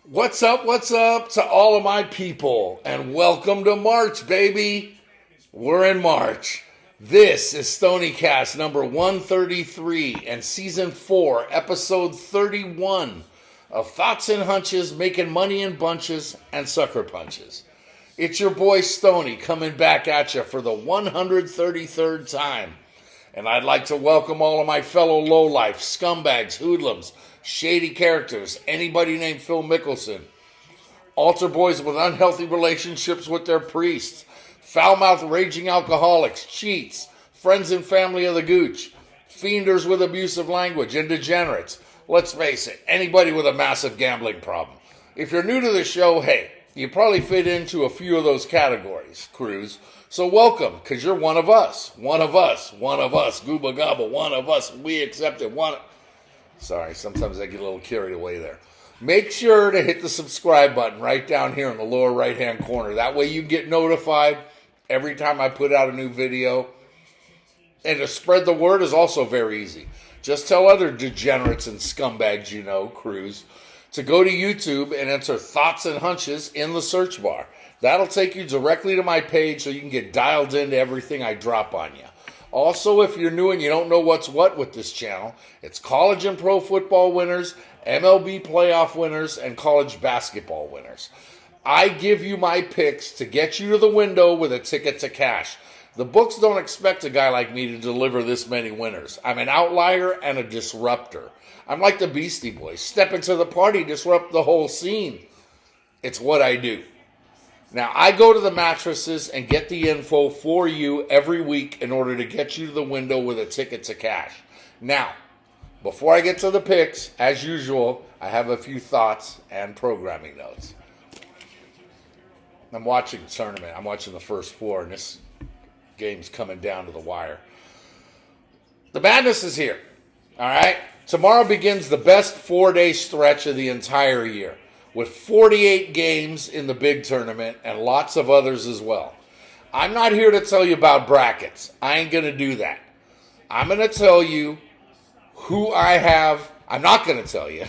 What's up to all of my people, and welcome to March, baby. We're in March. This is Stoniecast number 133 and season 4, episode 31 of Thoughts and Hunches, making money in bunches and sucker punches. It's your boy Stony coming back at you for the 133rd time. And I'd like to welcome all of my fellow lowlife, scumbags, hoodlums, shady characters, anybody named Phil Mickelson, altar boys with unhealthy relationships with their priests, foul-mouthed raging alcoholics, cheats, friends and family of the gooch, fienders with abusive language, and degenerates. Let's face it, anybody with a massive gambling problem. If you're new to the show, hey, you probably fit into a few of those categories, crews. So welcome, because you're one of us. One of us. Gooba gobble, one of us. We accept it. Sorry, sometimes I get a little carried away there. Make sure to hit the subscribe button right down here in the lower right-hand corner. That way you get notified every time I put out a new video. And to spread the word is also very easy. Just tell other degenerates and scumbags you know, crews, to go to YouTube and enter Thoughts and Hunches in the search bar. That'll take you directly to my page so you can get dialed into everything I drop on you. Also, if you're new and you don't know what's what with this channel, it's college and pro football winners, MLB playoff winners, and college basketball winners. I give you my picks to get you to the window with a ticket to cash. The books don't expect a guy like me to deliver this many winners. I'm an outlier and a disruptor. I'm like the Beastie Boys. Step into the party, disrupt the whole scene. It's what I do. Now, I go to the mattresses and get the info for you every week in order to get you to the window with a ticket to cash. Now, before I get to the picks, as usual, I have a few thoughts and programming notes. I'm watching the tournament. I'm watching the first four, and this game's coming down to the wire. The madness is here, all right? Tomorrow begins the best 4-day stretch of the entire year, with 48 games in the big tournament and lots of others as well. I'm not here to tell you about brackets. I ain't going to do that. I'm going to tell you who I have. I'm not going to tell you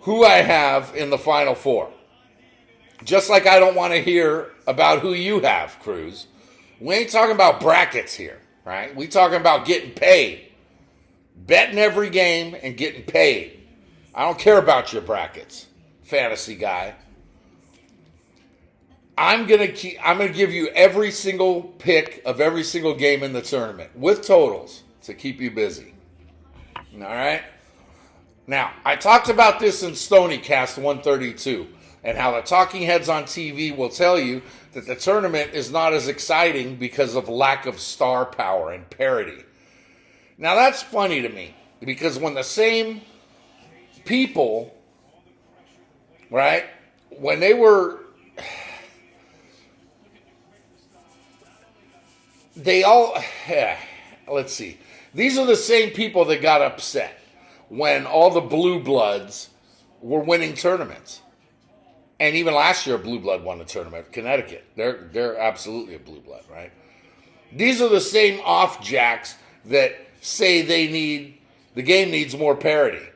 who I have in the Final Four. Just like I don't want to hear about who you have, crews. We ain't talking about brackets here, right? We talking about getting paid. Betting every game and getting paid. I don't care about your brackets, fantasy guy. I'm gonna give you every single pick of every single game in the tournament with totals to keep you busy. All right. Now, I talked about this in Stoniecast 132 and how the talking heads on TV will tell you that the tournament is not as exciting because of lack of star power and parity. Now, that's funny to me because when the same people, right, when they were, let's see. These are the same people that got upset when all the blue bloods were winning tournaments. And even last year, a blue blood won a tournament, Connecticut. They're absolutely a blue blood, right? These are the same off jacks that say the game needs more parity.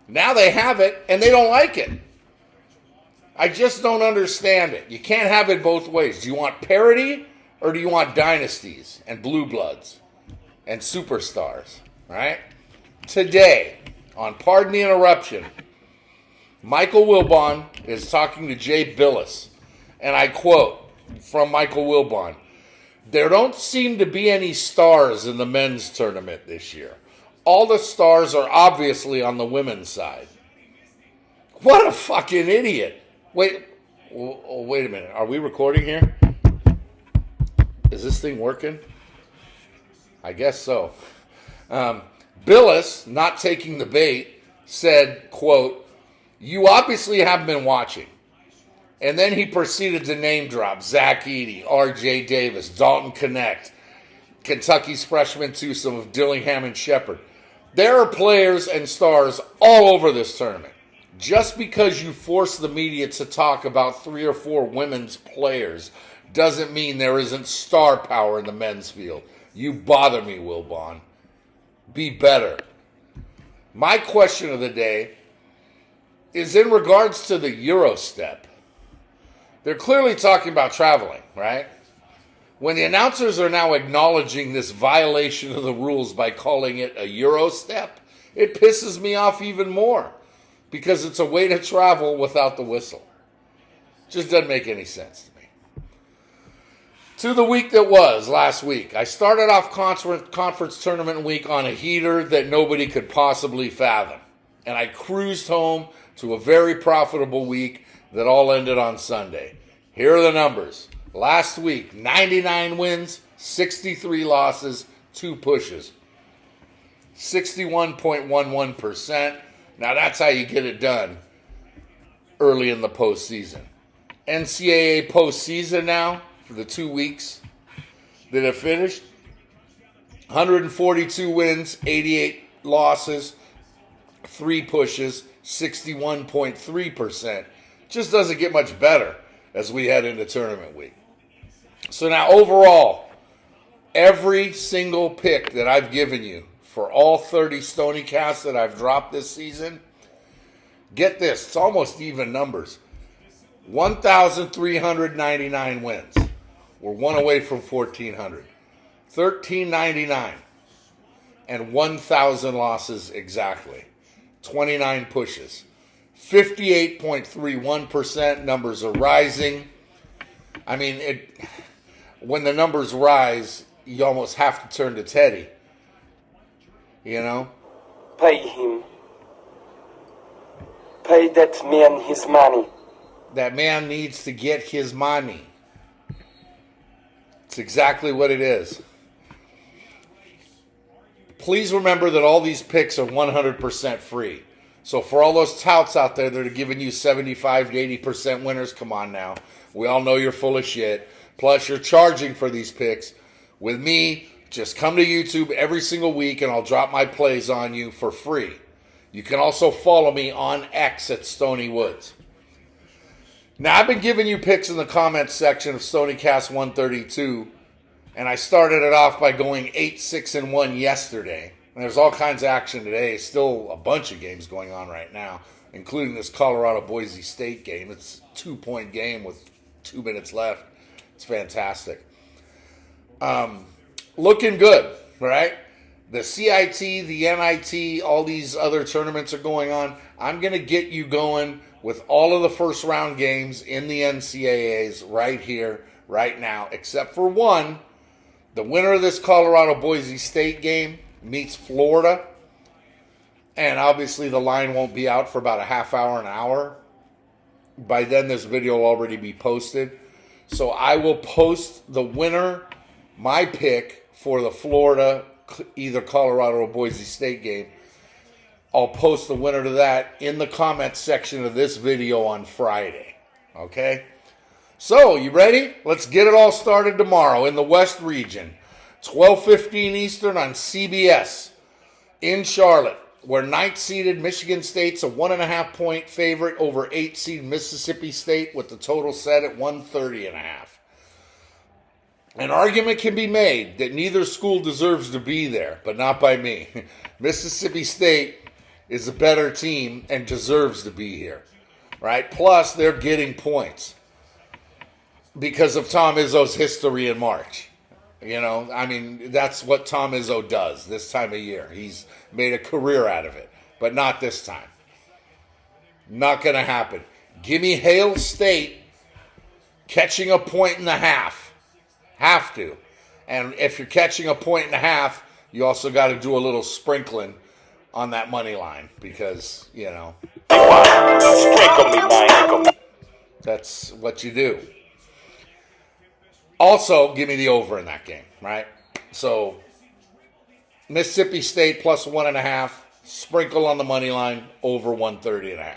Now they have it, and they don't like it. I just don't understand it. You can't have it both ways. Do you want parity, or do you want dynasties and blue bloods and superstars, right? Today, on Pardon the Interruption, Michael Wilbon is talking to Jay Billis, and I quote from Michael Wilbon, "There don't seem to be any stars in the men's tournament this year. All the stars are obviously on the women's side." What a fucking idiot. Wait a minute. Are we recording here? Is this thing working? I guess so. Billis, not taking the bait, said, quote, "You obviously haven't been watching." And then he proceeded to name drop Zach Edey, R.J. Davis, Dalton Connect, Kentucky's freshman twosome of Dillingham and Shepard. There are players and stars all over this tournament. Just because you force the media to talk about 3 or 4 women's players doesn't mean there isn't star power in the men's field. You bother me, Wilbon. Be better. My question of the day is in regards to the Euro step. They're clearly talking about traveling, right? When the announcers are now acknowledging this violation of the rules by calling it a Euro step, it pisses me off even more because it's a way to travel without the whistle. Just doesn't make any sense to me. To the week that was last week, I started off conference tournament week on a heater that nobody could possibly fathom. And I cruised home to a very profitable week that all ended on Sunday. Here are the numbers. Last week, 99 wins, 63 losses, 2 pushes. 61.11%. Now that's how you get it done early in the postseason. NCAA postseason now for the 2 weeks that have finished. 142 wins, 88 losses, 3 pushes, 61.3%. Just doesn't get much better as we head into tournament week. So now overall, every single pick that I've given you for all 30 Stoniecasts that I've dropped this season, get this, it's almost even numbers. 1,399 wins. We're one away from 1,400. 1,399 and 1,000 losses exactly. 29 pushes. 58.31%. Numbers are rising. I mean, when the numbers rise, you almost have to turn to Teddy. You know? Pay him. Pay that man his money. That man needs to get his money. It's exactly what it is. Please remember that all these picks are 100% free. So for all those touts out there that are giving you 75 to 80% winners, come on now. We all know you're full of shit. Plus, you're charging for these picks. With me, just come to YouTube every single week and I'll drop my plays on you for free. You can also follow me on X at Stony Woods. Now, I've been giving you picks in the comments section of Stoniecast 132, and I started it off by going 8-6-1 yesterday. And there's all kinds of action today. Still a bunch of games going on right now, including this Colorado-Boise State game. It's a 2-point game with 2 minutes left. It's fantastic. Looking good, right? The CIT, the NIT, all these other tournaments are going on. I'm going to get you going with all of the first round games in the NCAAs right here, right now, except for one. The winner of this Colorado-Boise State game meets Florida. And obviously the line won't be out for about a half hour, an hour. By then this video will already be posted. So I will post the winner, my pick for the Florida, either Colorado or Boise State game. I'll post the winner to that in the comments section of this video on Friday. Okay? So, you ready? Let's get it all started tomorrow in the West region. 12:15 Eastern on CBS in Charlotte, where 9th-seeded Michigan State's a 1.5-point favorite over 8th-seed Mississippi State with the total set at 130.5. An argument can be made that neither school deserves to be there, but not by me. Mississippi State is a better team and deserves to be here, right? Plus, they're getting points because of Tom Izzo's history in March. You know, I mean, that's what Tom Izzo does this time of year. He's made a career out of it, but not this time. Not going to happen. Give me Hail State catching a point and a half. Have to. And if you're catching a point and a half, you also got to do a little sprinkling on that money line because, you know, that's what you do. Also, give me the over in that game, right? So, Mississippi State plus 1.5, sprinkle on the money line, over 130.5.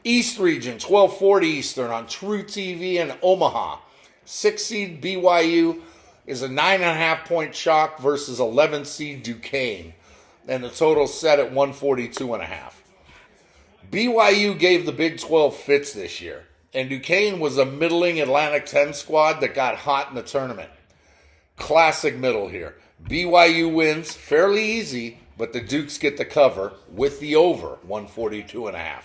East region, 12:40 Eastern on True TV in Omaha. 6th-seed BYU is a 9.5-point chalk versus 11th-seed Duquesne. And the total set at 142.5. BYU gave the Big 12 fits this year. And Duquesne was a middling Atlantic 10 squad that got hot in the tournament. Classic middle here. BYU wins fairly easy, but the Dukes get the cover with the over, 142.5.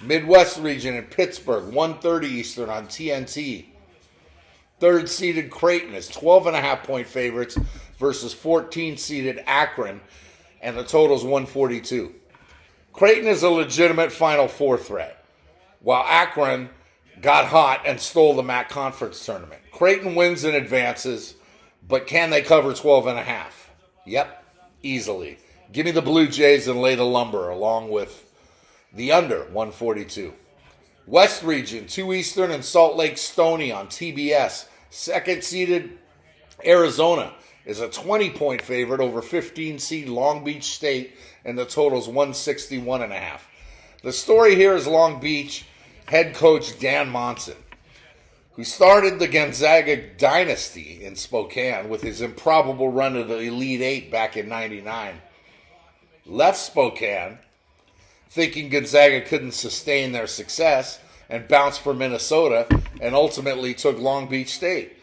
Midwest region in Pittsburgh, 1:30 Eastern on TNT. Third seeded Creighton is 12.5-point favorites versus 14-seeded Akron, and the total is 142. Creighton is a legitimate Final Four threat, while Akron got hot and stole the MAC Conference tournament. Creighton wins and advances, but can they cover 12.5? Yep, easily. Give me the Blue Jays and lay the lumber along with the under 142. West region, 2 Eastern and Salt Lake Stony on TBS. Second seeded Arizona is a 20-point favorite over 15-seed Long Beach State, and the total is 161.5. The story here is Long Beach head coach Dan Monson, who started the Gonzaga dynasty in Spokane with his improbable run to the Elite Eight back in '99. Left Spokane thinking Gonzaga couldn't sustain their success and bounced for Minnesota and ultimately took Long Beach State.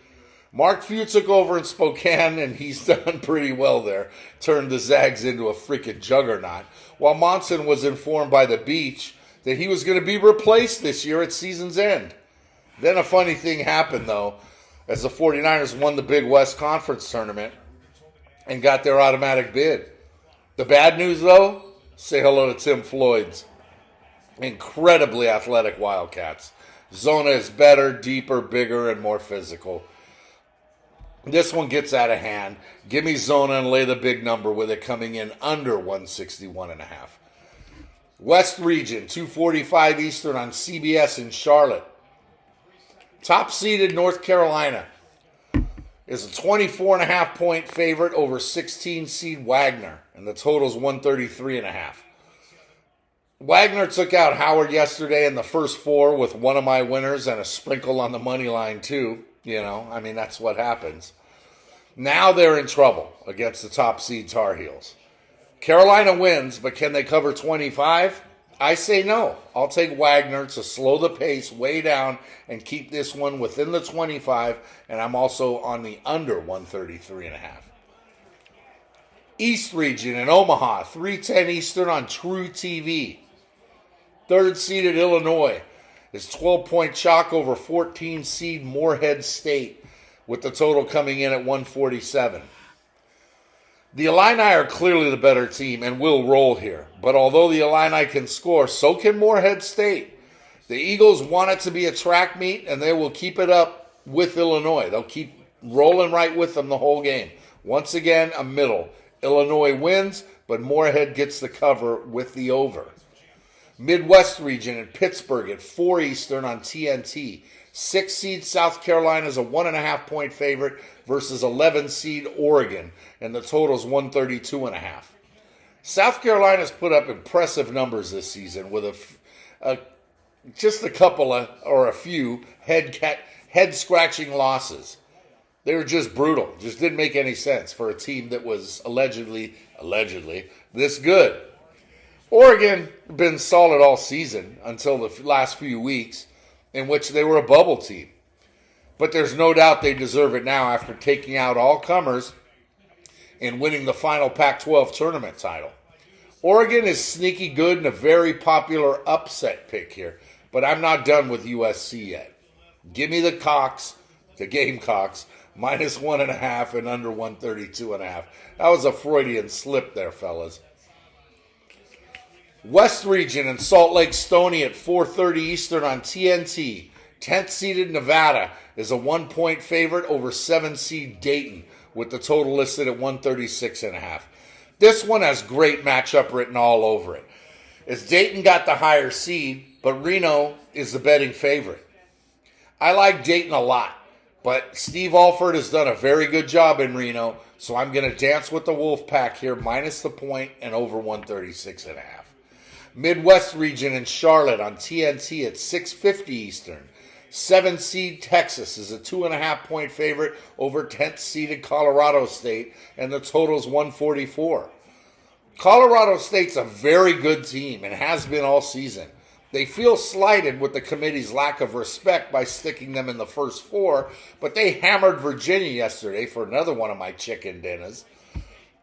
Mark Few took over in Spokane, and he's done pretty well there. Turned the Zags into a freaking juggernaut. While Monson was informed by the Beach that he was going to be replaced this year at season's end. Then a funny thing happened, though, as the 49ers won the Big West Conference tournament and got their automatic bid. The bad news, though, say hello to Tim Floyd's incredibly athletic Wildcats. Zona is better, deeper, bigger, and more physical. This one gets out of hand. Give me Zona and lay the big number with it coming in under 161.5. West region, 2:45 Eastern on CBS in Charlotte. Top-seeded North Carolina is a 24.5-point favorite over 16-seed Wagner, and the total is 133.5. Wagner took out Howard yesterday in the first four with one of my winners and a sprinkle on the money line, too. That's what happens. Now they're in trouble against the top-seed Tar Heels. Carolina wins, but can they cover 25? I say no. I'll take Wagner to slow the pace way down and keep this one within the 25, and I'm also on the under 133.5. East region in Omaha, 3:10 Eastern on True TV. Third-seeded Illinois is 12-point chalk over 14-seed Morehead State, with the total coming in at 147. The Illini are clearly the better team and will roll here. But although the Illini can score, so can Morehead State. The Eagles want it to be a track meet, and they will keep it up with Illinois. They'll keep rolling right with them the whole game. Once again, a middle. Illinois wins, but Morehead gets the cover with the over. Midwest region in Pittsburgh at 4 Eastern on TNT. 6-seed South Carolina is a 1.5-point favorite versus 11-seed Oregon, and the total is 132.5. South Carolina's put up impressive numbers this season with just a couple of, or a few head-scratching losses. They were just brutal. Just didn't make any sense for a team that was allegedly this good. Oregon been solid all season until the last few weeks, in which they were a bubble team. But there's no doubt they deserve it now after taking out all comers and winning the final Pac-12 tournament title. Oregon is sneaky good and a very popular upset pick here, but I'm not done with USC yet. Give me the Gamecocks, minus 1.5 and under 132.5. That was a Freudian slip there, fellas. West region in Salt Lake Stony at 4:30 Eastern on TNT. 10th-seeded Nevada is a 1-point favorite over 7-seed Dayton, with the total listed at 136.5. This one has great matchup written all over it, as Dayton got the higher seed, but Reno is the betting favorite. I like Dayton a lot, but Steve Alford has done a very good job in Reno, so I'm going to dance with the Wolfpack here, minus the point and over 136.5. Midwest region in Charlotte on TNT at 6:50 Eastern. 7-seed Texas is a 2.5-point favorite over 10th-seeded Colorado State, and the total is 144. Colorado State's a very good team and has been all season. They feel slighted with the committee's lack of respect by sticking them in the first four, but they hammered Virginia yesterday for another one of my chicken dinners,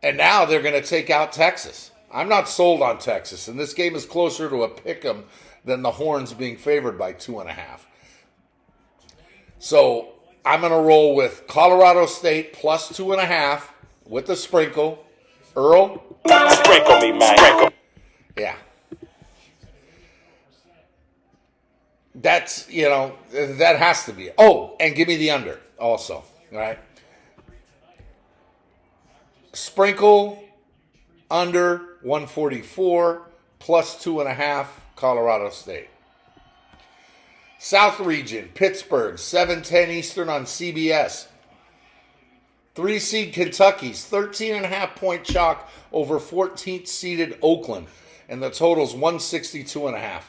and now they're going to take out Texas. I'm not sold on Texas, and this game is closer to a pick 'em than the Horns being favored by 2.5. So I'm going to roll with Colorado State plus 2.5 with the sprinkle. Earl? Sprinkle me, man. Sprinkle. Yeah. That's, that has to be it. Oh, and give me the under also. All right. Sprinkle under 144 plus 2.5 Colorado State. South Region, Pittsburgh, 7:10 Eastern on CBS. 3-seed Kentucky's 13.5-point chalk over 14th-seeded Oakland, and the total's 162.5.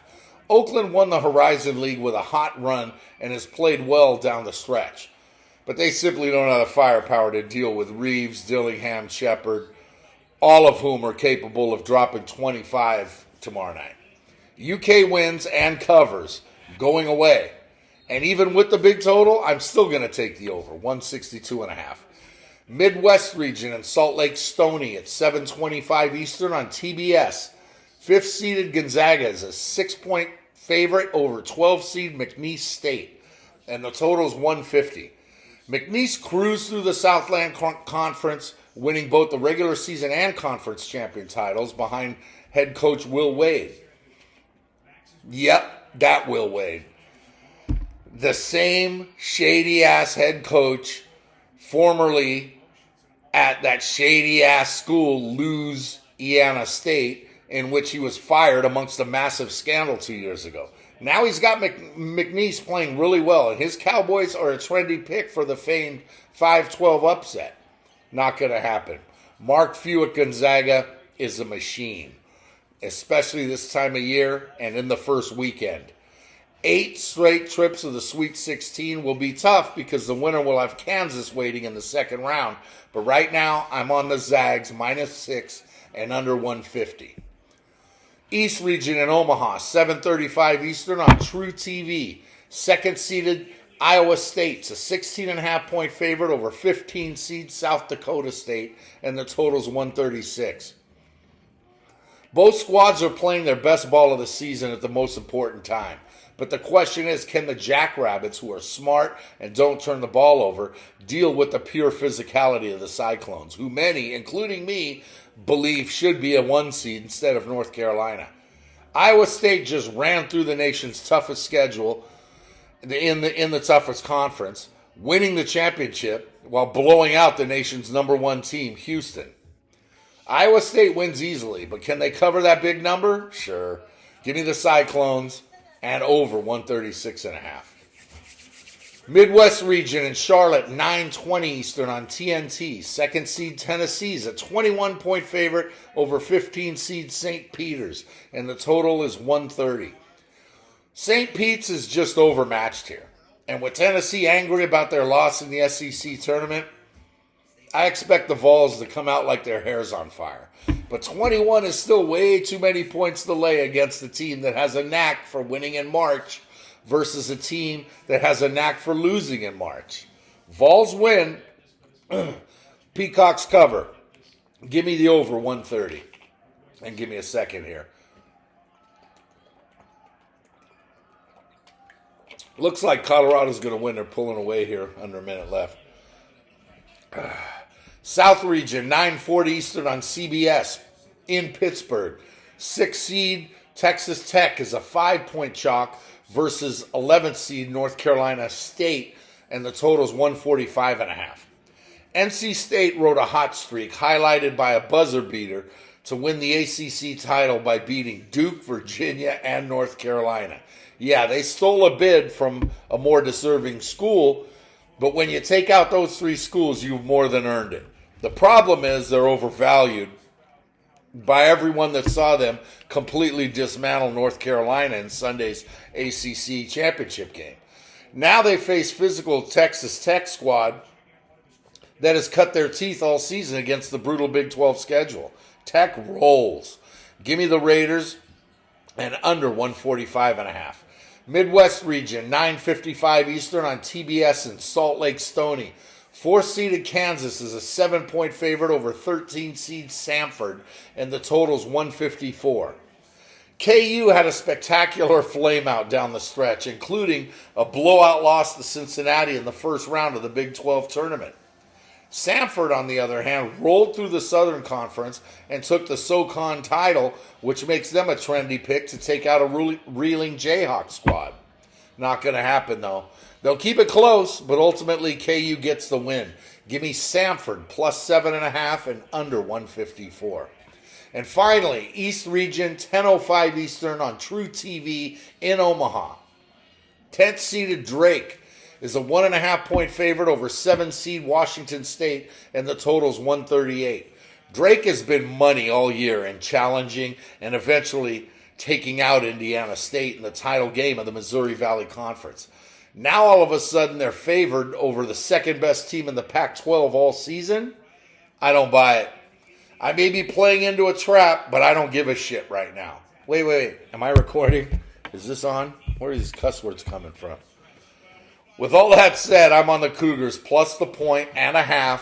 Oakland won the Horizon League with a hot run and has played well down the stretch. But they simply don't have the firepower to deal with Reeves, Dillingham, Shepard, all of whom are capable of dropping 25 tomorrow night. UK wins and covers, going away. And even with the big total, I'm still going to take the over, 162.5. Midwest region and Salt Lake Stony at 7:25 Eastern on TBS. 5th-seeded Gonzaga is a 6-point favorite over 12-seed McNeese State, and the total is 150. McNeese cruised through the Southland Conference, winning both the regular season and conference champion titles behind head coach Will Wade. Yep, that Will Wade. The same shady-ass head coach formerly at that shady-ass school, Louisiana State, in which he was fired amongst a massive scandal 2 years ago. Now he's got McNeese playing really well, and his Cowboys are a trendy pick for the famed 5-12 upset. Not going to happen. Mark Few at Gonzaga is a machine, especially this time of year and in the first weekend. 8 straight trips of the Sweet 16 will be tough because the winner will have Kansas waiting in the second round. But right now, I'm on the Zags, -6 and under 150. East Region in Omaha, 7:35 Eastern on True TV. 2nd-seeded Iowa State's a 16.5-point favorite over 15-seed South Dakota State, and the total's 136. Both squads are playing their best ball of the season at the most important time. But the question is, can the Jackrabbits, who are smart and don't turn the ball over, deal with the pure physicality of the Cyclones, who many, including me, believe should be a 1 seed instead of North Carolina? Iowa State just ran through the nation's toughest schedule in the toughest conference, winning the championship while blowing out the nation's #1 team, Houston. Iowa State wins easily, but can they cover that big number? Sure. Give me the Cyclones and over 136.5. Midwest region in Charlotte, 9:20 Eastern on TNT. 2nd-seed Tennessee's a 21-point favorite over 15-seed St. Peter's, and the total is 130. St. Pete's is just overmatched here. And with Tennessee angry about their loss in the SEC tournament, I expect the Vols to come out like their hair's on fire. But 21 is still way too many points to lay against a team that has a knack for winning in March versus a team that has a knack for losing in March. Vols win. Peacocks cover. Give me the over 130. And give me a second here. Looks like Colorado's going to win. They're pulling away here under a minute left. South Region, 9:40 Eastern on CBS in Pittsburgh. 6th-seed Texas Tech is a 5-point chalk versus 11th seed North Carolina State, and the total is 145.5. NC State rode a hot streak, highlighted by a buzzer beater to win the ACC title by beating Duke, Virginia, and North Carolina. Yeah, they stole a bid from a more deserving school, but when you take out those 3 schools, you've more than earned it. The problem is they're overvalued by everyone that saw them completely dismantle North Carolina in Sunday's ACC championship game. Now they face physical Texas Tech squad that has cut their teeth all season against the brutal Big 12 schedule. Tech rolls. Give me the Raiders and under 145.5. Midwest region, 9:55 Eastern on TBS in Salt Lake Stony. 4th-seeded Kansas is a 7-point favorite over 13-seed Samford, and the total's 154. KU had a spectacular flameout down the stretch, including a blowout loss to Cincinnati in the first round of the Big 12 tournament. Samford, on the other hand, rolled through the Southern Conference and took the SoCon title, which makes them a trendy pick to take out a reeling Jayhawk squad. Not going to happen, though. They'll keep it close, but ultimately KU gets the win. Give me Samford plus 7.5 and under 154. And finally, East Region, 10:05 Eastern on True TV in Omaha. 10th seeded Drake is a 1.5-point favorite over 7 seed Washington State, and the total's 138. Drake has been money all year and challenging and eventually taking out Indiana State in the title game of the Missouri Valley Conference. Now all of a sudden they're favored over the second best team in the Pac-12 all season? I don't buy it. I may be playing into a trap, but I don't give a shit right now. Wait. Am I recording? Is this on? Where are these cuss words coming from? With all that said, I'm on the Cougars plus the 1.5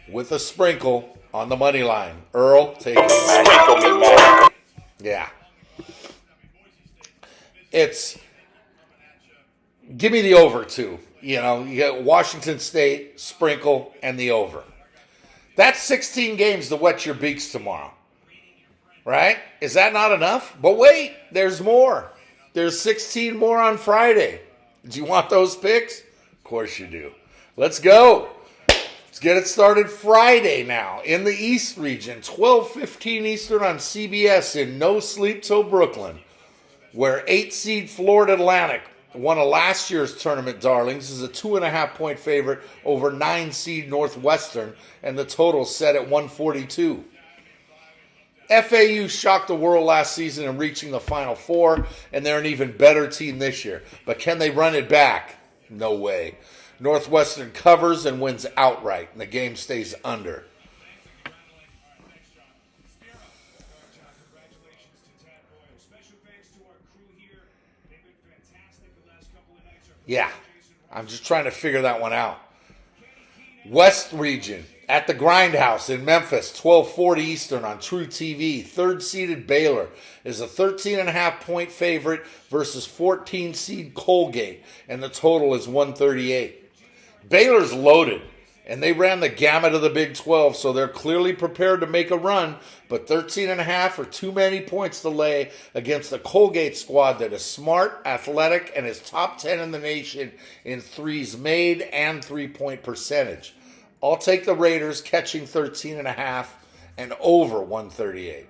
with a sprinkle on the money line. Earl, take it. Sprinkle me, man. Yeah. Give me the over, too. You got Washington State, sprinkle, and the over. That's 16 games to wet your beaks tomorrow. Right? Is that not enough? But wait, there's more. There's 16 more on Friday. Do you want those picks? Of course you do. Let's go. Let's get it started Friday now in the East region, 12:15 Eastern on CBS in No Sleep Till Brooklyn, where 8 seed Florida Atlantic, one of last year's tournament darlings, is a 2.5-point favorite over 9 seed Northwestern, and the total set at 142. FAU shocked the world last season in reaching the Final Four, and they're an even better team this year. But can they run it back? No way. Northwestern covers and wins outright, and the game stays under. Yeah, I'm just trying to figure that one out. West region, at the Grindhouse in Memphis, 12:40 Eastern on True TV. 3rd-seeded Baylor is a 13.5-point favorite versus 14-seed Colgate, and the total is 138. Baylor's loaded, and they ran the gamut of the Big 12, so they're clearly prepared to make a run, but 13.5 are too many points to lay against a Colgate squad that is smart, athletic, and is top 10 in the nation in threes made and three-point percentage. I'll take the Raiders catching 13.5 and over 138.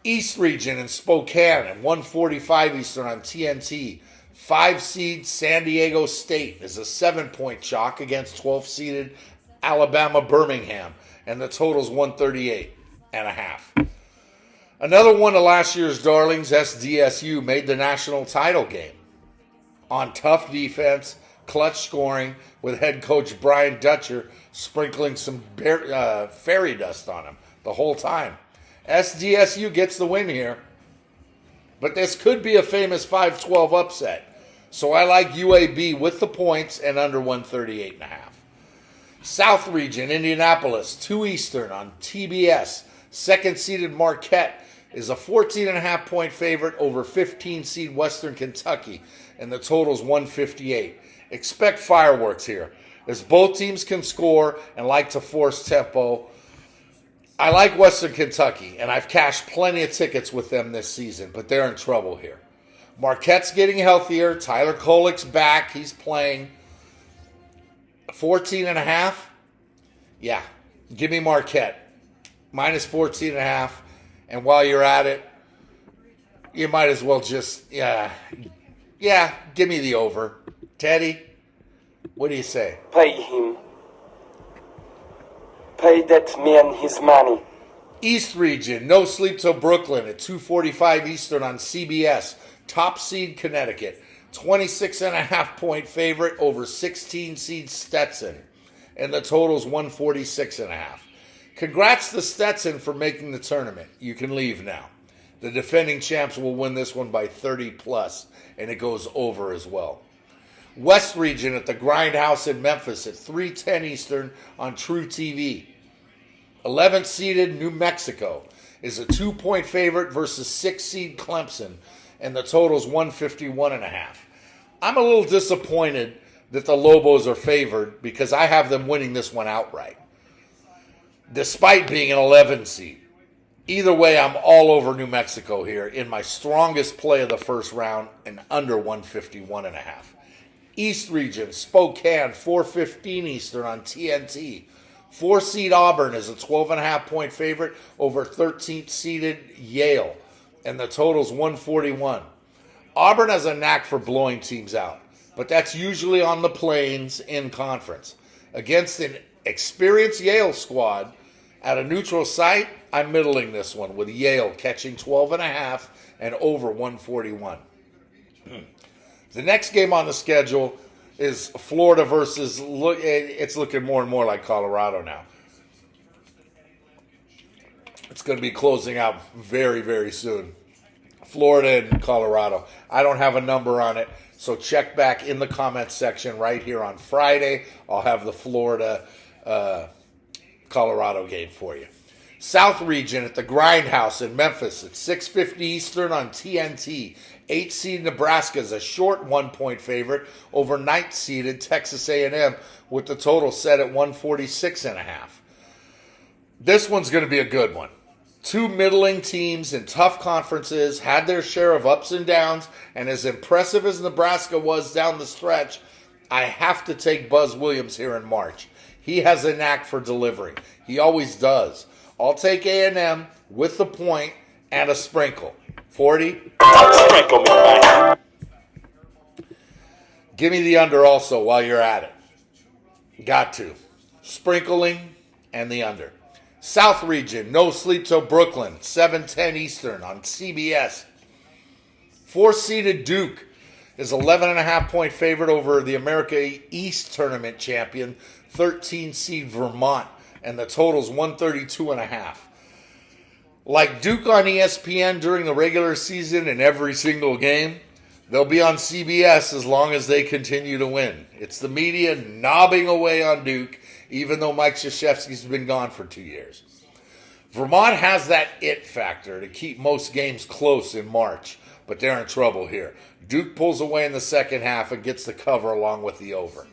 East region in Spokane at 1:45 Eastern on TNT. 5-seed San Diego State is a 7-point chalk against 12-seeded Alabama Birmingham, and the total's 138.5. Another one of last year's darlings, SDSU, made the national title game on tough defense, clutch scoring, with head coach Brian Dutcher sprinkling some fairy dust on him the whole time. SDSU gets the win here, but this could be a famous 5-12 upset. So I like UAB with the points and under 138.5. South region, Indianapolis, 2 Eastern on TBS. 2nd-seeded Marquette is a 14.5-point favorite over 15-seed Western Kentucky, and the total's 158. Expect fireworks here, as both teams can score and like to force tempo. I like Western Kentucky, and I've cashed plenty of tickets with them this season, but they're in trouble here. Marquette's getting healthier. Tyler Kolek's back. He's playing. 14.5? Yeah, give me Marquette. Minus 14.5. And while you're at it, you might as well just, give me the over. Teddy, what do you say? Pay him. Pay that man his money. East region, No Sleep Till Brooklyn at 2:45 Eastern on CBS. Top seed Connecticut, 26.5-point favorite over 16-seed Stetson, and the total's 146.5. Congrats to Stetson for making the tournament. You can leave now. The defending champs will win this one by 30+, and it goes over as well. West region at the Grindhouse in Memphis at 3:10 Eastern on True TV. 11th-seeded New Mexico is a 2-point favorite versus 6 seed Clemson, and the total is 151.5. I'm a little disappointed that the Lobos are favored because I have them winning this one outright, despite being an 11 seed. Either way, I'm all over New Mexico here in my strongest play of the first round and under 151.5. East region, Spokane, 4:15 Eastern on TNT. 4-seed Auburn is a 12.5-point favorite over 13th seeded Yale, and the total's 141. Auburn has a knack for blowing teams out, but that's usually on the plains in conference. Against an experienced Yale squad at a neutral site, I'm middling this one with Yale catching 12.5 and over 141. The next game on the schedule is Florida versus, it's looking more and more like Colorado now. It's going to be closing out very, very soon. Florida and Colorado. I don't have a number on it, so check back in the comments section right here on Friday. I'll have the Florida Colorado game for you. South region at the Grindhouse in Memphis at 6:50 Eastern on TNT. 8-seed Nebraska is a short 1-point favorite over 9th-seeded Texas A&M with the total set at 146.5. This one's going to be a good one. Two middling teams in tough conferences had their share of ups and downs, and as impressive as Nebraska was down the stretch, I have to take Buzz Williams here in March. He has a knack for delivering. He always does. I'll take A&M with the point and a sprinkle. 40. Sprinkle me, man. Give me the under also while you're at it. Got to. Sprinkling and the under. South region, no sleep till Brooklyn, 7:10 Eastern on CBS. 4-seeded Duke is 11.5-point favorite over the America East Tournament champion, 13-seed Vermont, and the total's 132.5. Like Duke on ESPN during the regular season and every single game, they'll be on CBS as long as they continue to win. It's the media knobbing away on Duke, even though Mike Krzyzewski's been gone for 2 years. Vermont has that it factor to keep most games close in March, but they're in trouble here. Duke pulls away in the second half and gets the cover along with the over.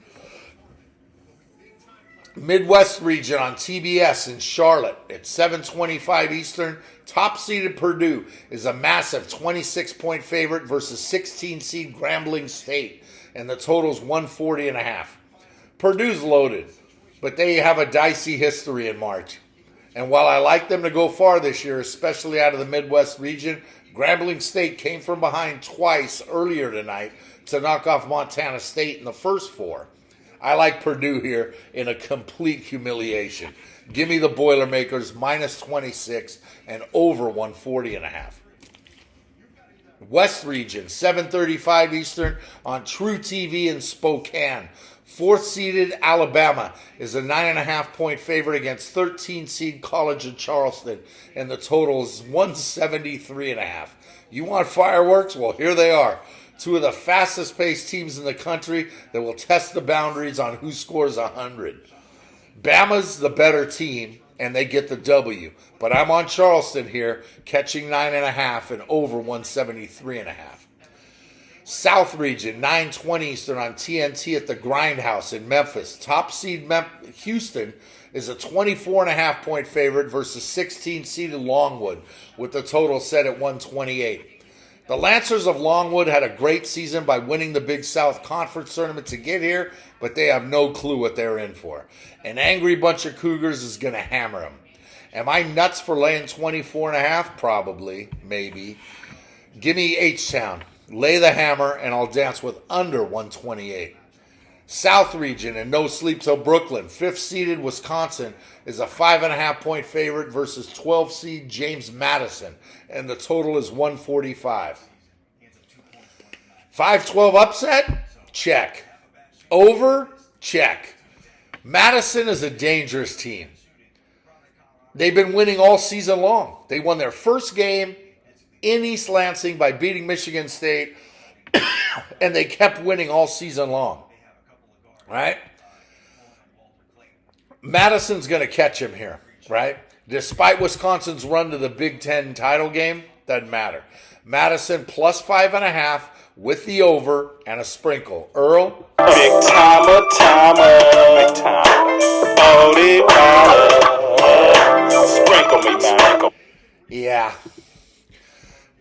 Midwest region on TBS in Charlotte at 7:25 Eastern. Top-seeded Purdue is a massive 26-point favorite versus 16-seed Grambling State, and the total's 140.5. Purdue's loaded, but they have a dicey history in March. And while I like them to go far this year, especially out of the Midwest region, Grambling State came from behind twice earlier tonight to knock off Montana State in the first 4. I like Purdue here in a complete humiliation. Give me the Boilermakers minus 26 and over 140.5. West region, 7:35 Eastern on True TV in Spokane. 4th-seeded Alabama is a 9.5-point favorite against 13-seed College of Charleston, and the total is 173.5. You want fireworks? Well, here they are. Two of the fastest-paced teams in the country that will test the boundaries on who scores 100. Bama's the better team, and they get the W. But I'm on Charleston here, catching 9.5 and over 173.5. South region, 9:20 Eastern on TNT at the Grindhouse in Memphis. Top seed Houston is a 24.5-point favorite versus 16-seeded Longwood, with the total set at 128. The Lancers of Longwood had a great season by winning the Big South Conference tournament to get here, but they have no clue what they're in for. An angry bunch of Cougars is going to hammer them. Am I nuts for laying 24.5? Probably, maybe. Give me H-Town. Lay the hammer, and I'll dance with under 128. South region and no sleep till Brooklyn. 5th-seeded Wisconsin is a 5.5-point favorite versus 12-seed James Madison, and the total is 145. 5-12 upset? Check. Over? Check. Madison is a dangerous team. They've been winning all season long. They won their first game in East Lansing by beating Michigan State, and they kept winning all season long. Right? Madison's going to catch him here, right? Despite Wisconsin's run to the Big Ten title game, doesn't matter. Madison plus 5.5 with the over and a sprinkle. Earl? Big timer. Big time. Holy water. Sprinkle me, man. Yeah.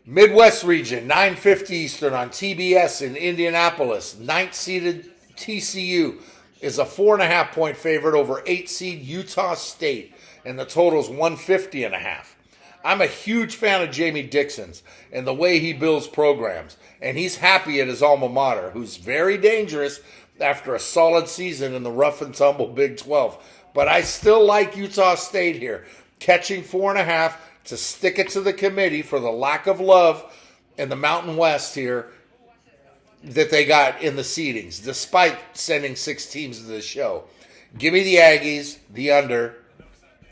Midwest region, 9:50 Eastern on TBS in Indianapolis. 9th-seeded TCU is a 4.5-point favorite over 8th-seed Utah State, and the total is 150.5. I'm a huge fan of Jamie Dixon's and the way he builds programs, and he's happy at his alma mater, who's very dangerous after a solid season in the rough and tumble Big 12. But I still like Utah State here, catching 4.5 to stick it to the committee for the lack of love in the Mountain West here that they got in the seedings, despite sending 6 teams to the show. Give me the Aggies, the under,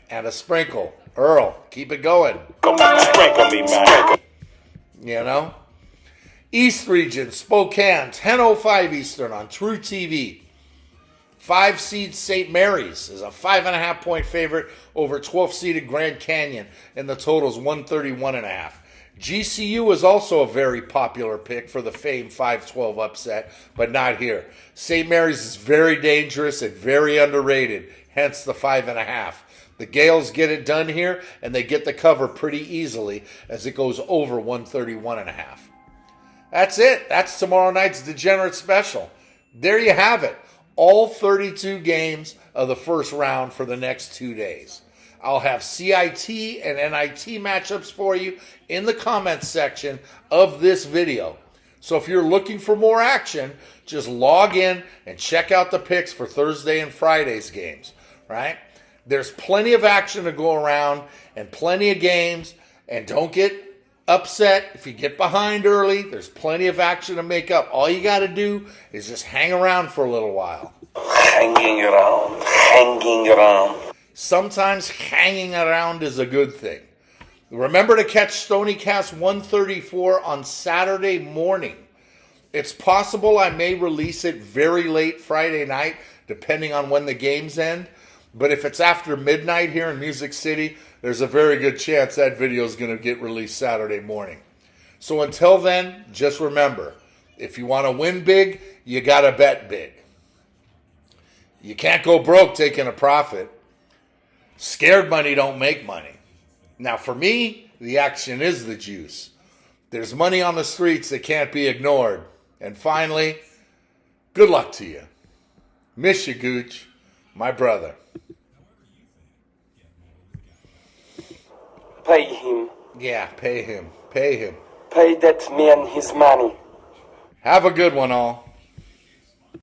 and a sprinkle. Earl, keep it going. Sprinkle me, man. You know? East region, Spokane, 10:05 Eastern on True TV. 5-seed St. Mary's is a 5.5-point favorite over 12th-seeded Grand Canyon, and the total is 131.5. GCU is also a very popular pick for the famed 5-12 upset, but not here. St. Mary's is very dangerous and very underrated, hence the 5.5. The Gales get it done here, and they get the cover pretty easily as it goes over 131.5. That's it. That's tomorrow night's Degenerate Special. There you have it. All 32 games of the first round for the next 2 days. I'll have CIT and NIT matchups for you in the comments section of this video. So if you're looking for more action, just log in and check out the picks for Thursday and Friday's games, right? There's plenty of action to go around and plenty of games, and don't get upset if you get behind early. There's plenty of action to make up. All you got to do is just hang around for a little while. Hanging around. Sometimes hanging around is a good thing. Remember to catch Stoniecast 134 on Saturday morning. It's possible I may release it very late Friday night, depending on when the games end. But if it's after midnight here in Music City, there's a very good chance that video is going to get released Saturday morning. So until then, just remember, if you want to win big, you got to bet big. You can't go broke taking a profit. Scared money don't make money. Now for me, the action is the juice. There's money on the streets that can't be ignored. And finally, good luck to you. Miss you, Gooch, my brother. Pay him. Yeah, pay him. Pay him. Pay that man his money. Have a good one, all.